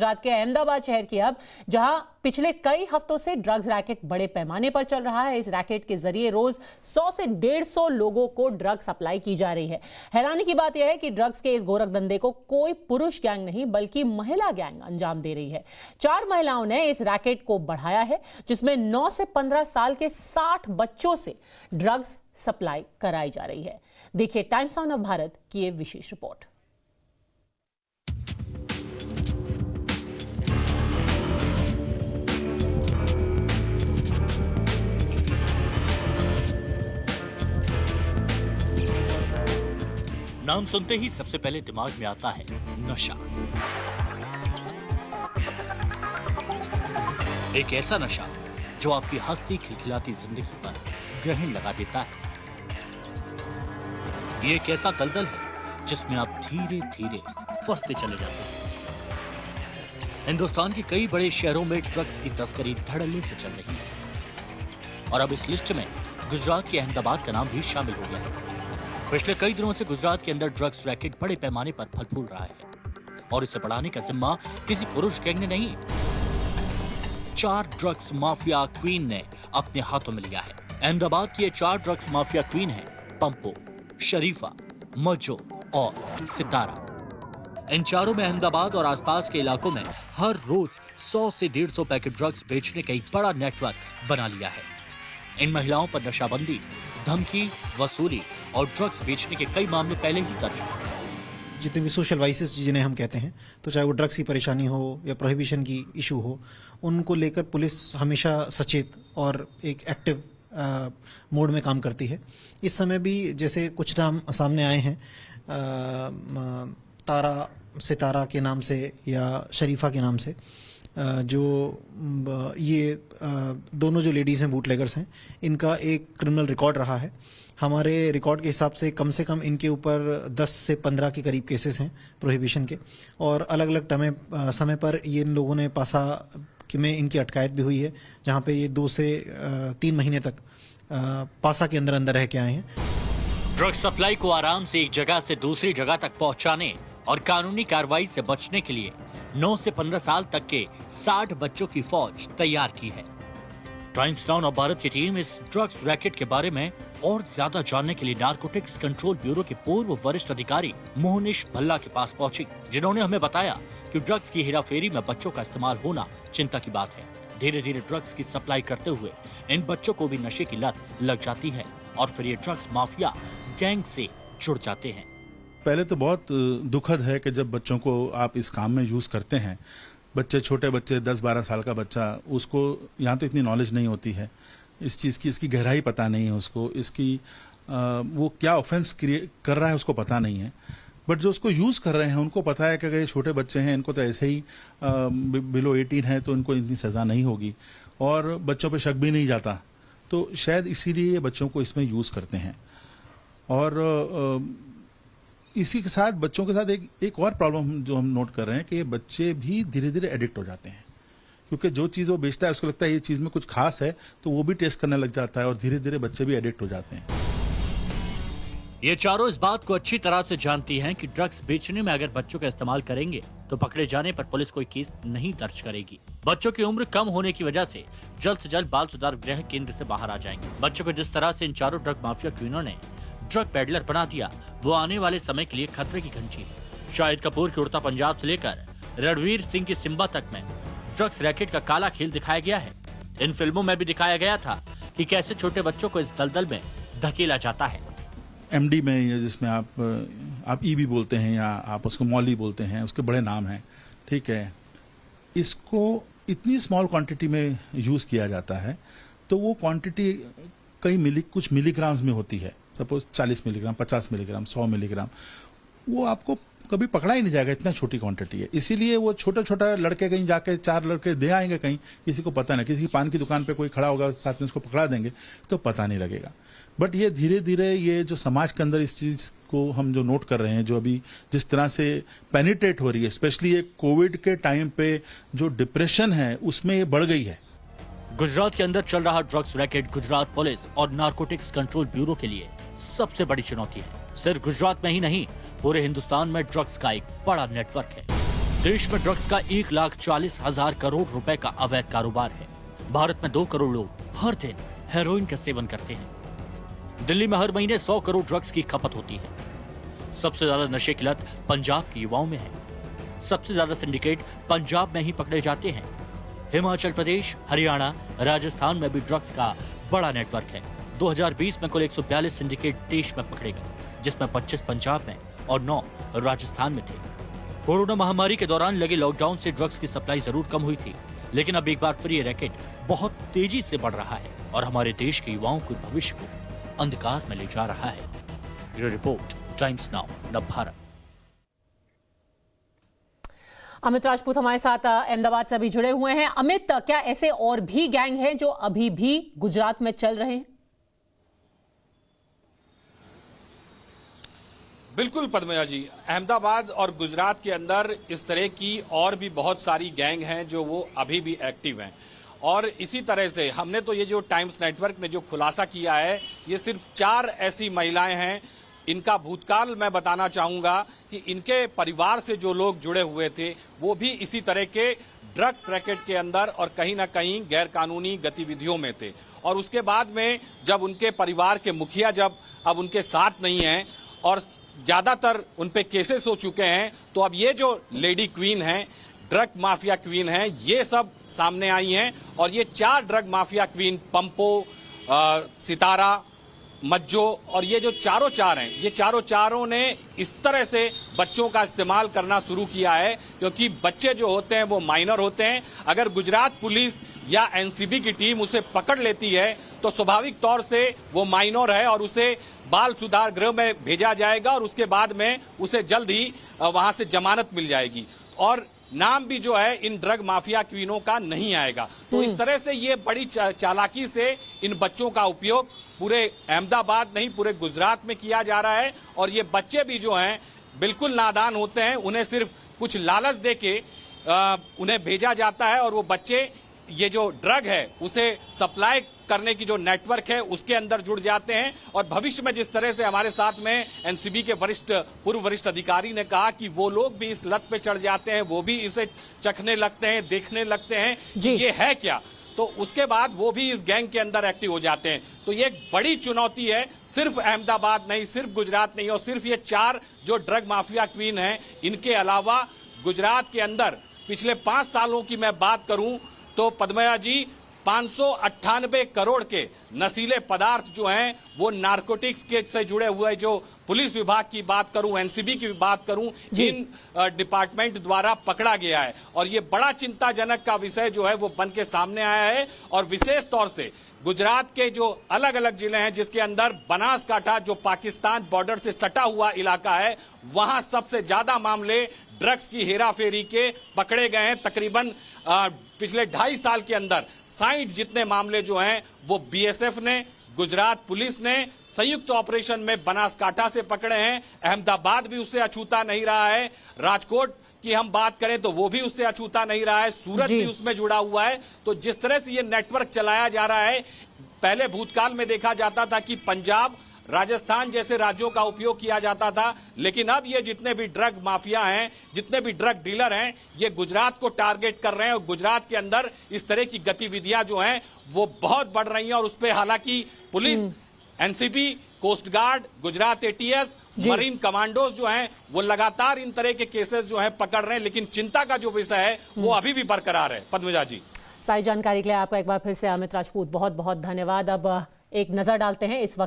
गुजरात के अहमदाबाद शहर की अब जहां पिछले कई हफ्तों से ड्रग्स रैकेट बड़े पैमाने पर चल रहा है। इस रैकेट के जरिए रोज 100 से 150 लोगों को ड्रग्स सप्लाई की जा रही है। हैरानी की बात यह है कि ड्रग्स के इस गोरख धंधे को कोई पुरुष गैंग नहीं बल्कि महिला गैंग अंजाम दे रही है। 4 महिलाओं ने इस रैकेट को बढ़ाया है, जिसमें 9 से 15 साल के 60 बच्चों से ड्रग्स सप्लाई कराई जा रही है। देखिए टाइम्स ऑफ भारत की ये विशेष रिपोर्ट। नाम सुनते ही सबसे पहले दिमाग में आता है नशा। एक ऐसा नशा जो आपकी हंसती खिलखिलाती जिंदगी पर ग्रहण लगा देता है। ये एक ऐसा दलदल है जिसमें आप धीरे धीरे फंसते चले जाते हैं। हिंदुस्तान के कई बड़े शहरों में ड्रग्स की तस्करी धड़ल्ले से चल रही है और अब इस लिस्ट में गुजरात के अहमदाबाद का नाम भी शामिल हो गया है। पिछले कई दिनों से गुजरात के अंदर ड्रग्स रैकेट बड़े पैमाने पर फल फूल रहा है और इसे बढ़ाने का जिम्मा किसी पुरुष गैंग ने नहीं, 4 ड्रग्स माफिया क्वीन ने अपने हाथों में लिया है। अहमदाबाद की ये 4 ड्रग्स माफिया क्वीन है पंपो, शरीफा, मज्जो और सितारा। इन चारों में अहमदाबाद और आसपास के इलाकों में हर रोज 100 से 150 पैकेट ड्रग्स बेचने का एक बड़ा नेटवर्क बना लिया है। इन महिलाओं पर नशाबंदी, धमकी, वसूली और ड्रग्स बेचने के कई मामले पहले ही दर्ज हैं। जितने भी सोशल वाइसेस जिन्हें हम कहते हैं, तो चाहे वो ड्रग्स की परेशानी हो या प्रोहिबिशन की इशू हो, उनको लेकर पुलिस हमेशा सचेत और एक एक्टिव मोड में काम करती है। इस समय भी जैसे कुछ नाम सामने आए हैं, तारा, सितारा के नाम से या शरीफा के नाम से, जो ये दोनों जो लेडीज़ हैं बूटलेगर्स हैं, इनका एक क्रिमिनल रिकॉर्ड रहा है। हमारे रिकॉर्ड के हिसाब से कम इनके ऊपर 10 से 15 के करीब केसेस हैं प्रोहिबिशन के, और अलग अलग समय पर ये इन लोगों ने पासा में इनकी अटकायत भी हुई है, जहाँ पे ये 2 से 3 महीने तक पासा के अंदर रह के आए हैं। ड्रग सप्लाई को आराम से एक जगह से दूसरी जगह तक पहुंचाने और कानूनी कार्रवाई से बचने के लिए 9 से 15 साल तक के 60 बच्चों की फौज तैयार की है। टाइम्स नाउ ऑफ भारत की टीम इस ड्रग्स रैकेट के बारे में और ज्यादा जानने के लिए नारकोटिक्स कंट्रोल ब्यूरो के पूर्व वरिष्ठ अधिकारी मोहनिश भल्ला के पास पहुंची, जिन्होंने हमें बताया कि ड्रग्स की हेराफेरी में बच्चों का इस्तेमाल होना चिंता की बात है। धीरे धीरे ड्रग्स की सप्लाई करते हुए इन बच्चों को भी नशे की लत लग जाती है और फिर ये ड्रग्स माफिया गैंग से जुड़ जाते हैं। पहले तो बहुत दुखद है कि जब बच्चों को आप इस काम में यूज करते हैं, बच्चे, छोटे बच्चे, 10-12 साल का बच्चा, उसको यहाँ तो इतनी नॉलेज नहीं होती है इस चीज़ की, इसकी गहराई पता नहीं है उसको, इसकी वो क्या ऑफेंस कर रहा है उसको पता नहीं है। बट जो उसको यूज कर रहे हैं उनको पता है कि अगर ये छोटे बच्चे हैं, इनको तो ऐसे ही बिलो 18 है तो इनको इतनी सजा नहीं होगी, और बच्चों पे शक भी नहीं जाता, तो शायद इसीलिए ये बच्चों को इसमें यूज करते हैं। और इसी के साथ बच्चों के साथ एक और प्रॉब्लम जो हम नोट कर रहे हैं कि ये बच्चे भी धीरे धीरे एडिक्ट हो जाते हैं, क्योंकि जो चीज़ वो बेचता है उसको लगता है ये चीज़ में कुछ खास है, तो वो भी टेस्ट करने लग जाता है और धीरे धीरे बच्चे भी एडिक्ट हो जाते हैं। ये चारों इस बात को अच्छी तरह से जानती हैं कि ड्रग्स बेचने में अगर बच्चों का इस्तेमाल करेंगे तो पकड़े जाने पर पुलिस कोई केस नहीं दर्ज करेगी। बच्चों की उम्र कम होने की वजह से जल्द बाल सुधार गृह केंद्र से बाहर आ जाएंगे। बच्चों को जिस तरह से इन चारों ड्रग माफिया क्वीनों ने ड्रग पेडलर बना दिया, वो आने वाले समय के लिए खतरे की घंटी है। शाहिद कपूर के उड़ता पंजाब से लेकर रणवीर सिंह की सिम्बा तक में ड्रग्स रैकेट का काला खेल दिखाया गया है। इन फिल्मों में भी दिखाया गया था कि कैसे छोटे बच्चों को इस दलदल में धकेला जाता है। एमडी में, जिसमें आप ईबी बोलते हैं या आप उसको मॉली बोलते हैं, उसके बड़े नाम हैं, ठीक है, इसको इतनी स्मॉल क्वांटिटी में यूज किया जाता है, तो वो क्वांटिटी कुछ मिलीग्राम्स में होती है। सपोज 40 मिलीग्राम, 50 मिलीग्राम, 100 मिलीग्राम, वो आपको कभी पकड़ा ही नहीं जाएगा, इतना छोटी क्वांटिटी है। इसीलिए वो छोटा लड़के कहीं जाके 4 लड़के दे आएंगे कहीं, किसी को पता नहीं, किसी की पान की दुकान पे कोई खड़ा होगा साथ में उसको पकड़ा देंगे तो पता नहीं लगेगा। बट ये धीरे धीरे ये जो समाज के अंदर इस चीज को हम जो नोट कर रहे हैं, जो अभी जिस तरह से पेनिट्रेट हो रही है, स्पेशली ये कोविड के टाइम पे जो डिप्रेशन है उसमें ये बढ़ गई है। गुजरात के अंदर चल रहा ड्रग्स रैकेट गुजरात पुलिस और नारकोटिक्स कंट्रोल ब्यूरो के लिए सबसे बड़ी चुनौती है। सिर्फ गुजरात में ही नहीं, पूरे हिंदुस्तान में ड्रग्स का एक बड़ा नेटवर्क है। देश में ड्रग्स का 1,40,000 करोड़ रुपए का अवैध कारोबार है। भारत में 2 करोड़ लोग हर दिन हेरोइन का सेवन करते हैं। दिल्ली में हर महीने 100 करोड़ ड्रग्स की खपत होती है। सबसे ज्यादा नशे की लत पंजाब के युवाओं में है। सबसे ज्यादा सिंडिकेट पंजाब में ही पकड़े जाते हैं। हिमाचल प्रदेश, हरियाणा, राजस्थान में भी ड्रग्स का बड़ा नेटवर्क है। 2020 में कुल 142 सिंडिकेट देश में पकड़े गए, जिसमें 25 पंजाब में और 9 राजस्थान में थे। कोरोना महामारी के दौरान लगे लॉकडाउन से ड्रग्स की सप्लाई जरूर कम हुई थी, लेकिन अब एक बार फिर ये रैकेट बहुत तेजी से बढ़ रहा है और हमारे देश के युवाओं के भविष्य को अंधकार में ले जा रहा है। Bureau report, times now, Navbharat. Amit Rajput हमारे साथ अहमदाबाद से अभी जुड़े हुए हैं। अमित, क्या ऐसे और भी गैंग हैं जो अभी भी गुजरात में चल रहे हैं? बिल्कुल पद्मजा जी, अहमदाबाद और गुजरात के अंदर इस तरह की और भी बहुत सारी गैंग हैं जो वो अभी भी एक्टिव हैं। और इसी तरह से हमने तो ये जो टाइम्स नेटवर्क ने जो खुलासा किया है, ये सिर्फ 4 ऐसी महिलाएं हैं। इनका भूतकाल मैं बताना चाहूंगा कि इनके परिवार से जो लोग जुड़े हुए थे वो भी इसी तरह के ड्रग्स रैकेट के अंदर और कहीं ना कहीं गैर कानूनी गतिविधियों में थे। और उसके बाद में जब उनके परिवार के मुखिया जब अब उनके साथ नहीं हैं और ज्यादातर उन पे केसेस हो चुके हैं, तो अब ये जो लेडी क्वीन है, ड्रग माफिया क्वीन है, ये सब सामने आई हैं। और ये 4 ड्रग माफिया क्वीन, पंपो, सितारा, मज्जो और ये जो चारों हैं, ये चारों ने इस तरह से बच्चों का इस्तेमाल करना शुरू किया है, क्योंकि बच्चे जो होते हैं वो माइनर होते हैं। अगर गुजरात पुलिस या एनसीबी की टीम उसे पकड़ लेती है तो स्वाभाविक तौर से वो माइनर है और उसे बाल सुधार गृह में भेजा जाएगा और उसके बाद में उसे जल्द ही वहां से जमानत मिल जाएगी और नाम भी जो है इन ड्रग माफिया क्वीनों का नहीं आएगा। तो इस तरह से ये बड़ी चालाकी से इन बच्चों का उपयोग पूरे अहमदाबाद नहीं पूरे गुजरात में किया जा रहा है। और ये बच्चे भी जो हैं बिल्कुल नादान होते हैं, उन्हें सिर्फ कुछ लालच देके उन्हें भेजा जाता है और वो बच्चे ये जो ड्रग है उसे सप्लाई करने की जो नेटवर्क है उसके अंदर जुड़ जाते हैं। और भविष्य में जिस तरह से हमारे साथ में एनसीबी के पूर्व वरिष्ठ अधिकारी ने कहा कि वो लोग भी इस लत पे चढ़ जाते हैं, वो भी इसे चखने लगते हैं, देखने लगते हैं कि ये है क्या, तो उसके बाद वो भी इस गैंग के अंदर एक्टिव हो जाते हैं। तो ये एक बड़ी चुनौती है, सिर्फ अहमदाबाद नहीं, सिर्फ गुजरात नहीं और सिर्फ ये 4 जो ड्रग माफिया क्वीन हैं, इनके अलावा गुजरात के अंदर पिछले 5 सालों की मैं बात करूं तो पद्मया जी 598 करोड़ के नशीले पदार्थ जो हैं वो नारकोटिक्स के से जुड़े हुए, जो पुलिस विभाग की बात करूं, एनसीबी की बात करूं, इन डिपार्टमेंट द्वारा पकड़ा गया है। और ये बड़ा चिंताजनक का विषय जो है वो बन के सामने आया है। और विशेष तौर से गुजरात के जो अलग अलग जिले हैं जिसके अंदर बनासकांठा जो पाकिस्तान बॉर्डर से सटा हुआ इलाका है, वहां सबसे ज्यादा मामले ड्रग्स की हेराफेरी के पकड़े गए हैं। तकरीबन पिछले 2.5 साल के अंदर 60 जितने मामले जो हैं वो बीएसएफ ने, गुजरात पुलिस ने संयुक्त ऑपरेशन में बनासकांठा से पकड़े हैं। अहमदाबाद भी उससे अछूता नहीं रहा है। राजकोट की हम बात करें तो वो भी उससे अछूता नहीं रहा है। सूरत भी उसमें जुड़ा हुआ है। तो जिस तरह से ये नेटवर्क चलाया जा रहा है, पहले भूतकाल में देखा जाता था कि पंजाब, राजस्थान जैसे राज्यों का उपयोग किया जाता था, लेकिन अब ये जितने भी ड्रग माफिया हैं, जितने भी ड्रग डीलर हैं, ये गुजरात को टारगेट कर रहे हैं और गुजरात के अंदर इस तरह की गतिविधियां जो हैं वो बहुत बढ़ रही हैं। और उस पर हालांकि police, NCB, coast guard, Gujarat ATS, marine commandos जो हैं वो लगातार इन तरह के केसेस जो हैं पकड़ रहे हैं, लेकिन चिंता का जो विषय है वो अभी भी बरकरार है। पद्मजा जी, सारी जानकारी के लिए आपका एक बार फिर से अमित राजपूत बहुत बहुत धन्यवाद। अब एक नजर डालते हैं इस वक्त